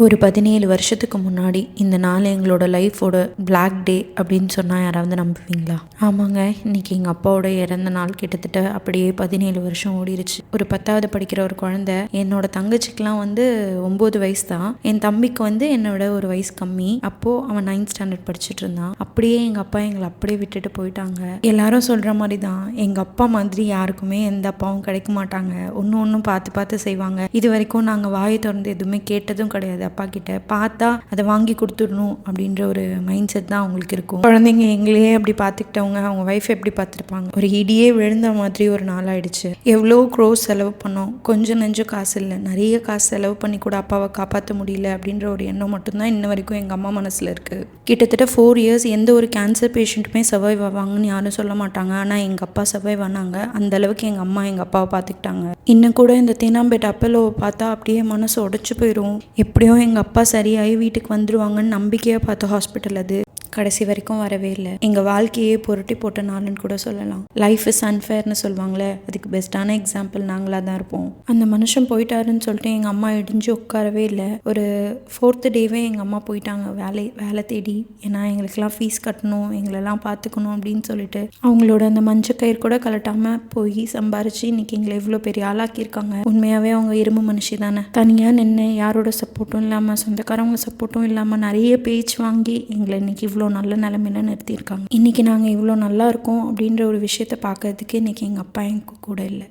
ஒரு 17 வருஷத்துக்கு முன்னாடி இந்த நாள் எங்களோட லைஃபோட பிளாக் டே அப்படின்னு சொன்னால் யாராவது நம்புவீங்களா? ஆமாங்க, இன்னைக்கு எங்கள் அப்பாவோட இறந்த நாள். கிட்டத்தட்ட அப்படியே 17 வருஷம் ஓடிருச்சு. ஒரு 10வது படிக்கிற ஒரு குழந்தை. என்னோட தங்கச்சிக்கெலாம் 9 வயசு தான். என் தம்பிக்கு என்னோட ஒரு வயசு கம்மி. அப்போது அவன் 9th ஸ்டாண்டர்ட் படிச்சுட்டு இருந்தான். அப்படியே எங்கள் அப்பா எங்களை அப்படியே விட்டுட்டு போயிட்டாங்க. எல்லாரும் சொல்கிற மாதிரி தான், எங்கள் அப்பா மாதிரி யாருக்குமே எந்த அப்பாவும் கிடைக்க மாட்டாங்க. ஒன்றும் பார்த்து பார்த்து செய்வாங்க. இது வரைக்கும் நாங்கள் வாயை திறந்து எதுவுமே கேட்டதும் கிடையாது. அப்பா கிட்ட பார்த்தா அதை வாங்கி கொடுத்துடணும் அப்படின்ற ஒரு மைண்ட் செட் தான் அவங்களுக்கு இருக்கும். குழந்தைங்க எங்களையே அப்படி பார்த்துக்கிட்டவங்க அவங்க ஒய்ஃப் எப்படி பார்த்துருப்பாங்க? ஒரு இடியே விழுந்த மாதிரி ஒரு நாள் ஆயிடுச்சு. எவ்வளோ க்ரோஸ் செலவு பண்ணோம். கொஞ்சம் நெஞ்சம் காசு இல்லை, நிறைய காசு செலவு பண்ணி கூட அப்பாவை காப்பாற்ற முடியல அப்படின்ற ஒரு எண்ணம் மட்டும்தான் இன்ன வரைக்கும் எங்கள் அம்மா மனசில் இருக்குது. கிட்டத்தட்ட 4 இயர்ஸ் எந்த ஒரு கேன்சர் பேஷண்ட்டுமே சர்வைவ் ஆவாங்கன்னு யாரும் சொல்ல மாட்டாங்க. ஆனால் எங்கள் அப்பா சர்வைவ் ஆனாங்க. அந்த அளவுக்கு எங்கள் அம்மா எங்கள் அப்பாவை பார்த்துக்கிட்டாங்க. இன்னும் கூட இந்த தேனாம்பேட்டை அப்போலோவை பார்த்தா அப்படியே மனசு உடச்சி போயிடும். எப்படியும் எங்கள் அப்பா சரியாகி வீட்டுக்கு வந்துடுவாங்கன்னு நம்பிக்கையாக பார்த்த ஹாஸ்பிட்டல் அது. கடைசி வரைக்கும் வரவே இல்லை. எங்கள் வாழ்க்கையே புரட்டி போட்ட நாளுன்னு கூட சொல்லலாம். லைஃப் இஸ் அன்ஃபேர்னு சொல்லுவாங்களே, அதுக்கு பெஸ்ட்டான எக்ஸாம்பிள் நாங்களாக தான் இருப்போம். அந்த மனுஷன் போயிட்டாருன்னு சொல்லிட்டு எங்கள் அம்மா இடிஞ்சு உட்காரவே இல்லை. ஒரு 4th டேவே எங்கள் அம்மா போயிட்டாங்க வேலை தேடி. ஏன்னா எங்களுக்கெல்லாம் ஃபீஸ் கட்டணும், எங்களெல்லாம் பார்த்துக்கணும் அப்படின்னு சொல்லிட்டு அவங்களோட அந்த மஞ்சக்கயிறு கூட கலட்டாமல் போய் சம்பாரிச்சு இன்னைக்கு எங்களை இவ்வளோ பெரிய ஆளாக்கியிருக்காங்க. உண்மையாகவே அவங்க இரும்பு மனுஷி தானே. தனியாக நின்று யாரோட சப்போர்ட்டும் இல்லாமல், சொந்தக்காரவங்க சப்போர்ட்டும் இல்லாமல் நிறைய பேச்சு வாங்கி எங்களை இன்னைக்கு இவ்வளோ நல்ல நிலைமையில நிறுத்தியிருக்காங்க. இன்னைக்கு நாங்கள் இவ்வளோ நல்லா இருக்கோம் அப்படின்ற ஒரு விஷயத்த பார்க்கறதுக்கு இன்னைக்கு எங்கள் அப்பா எங்க கூட இல்லை.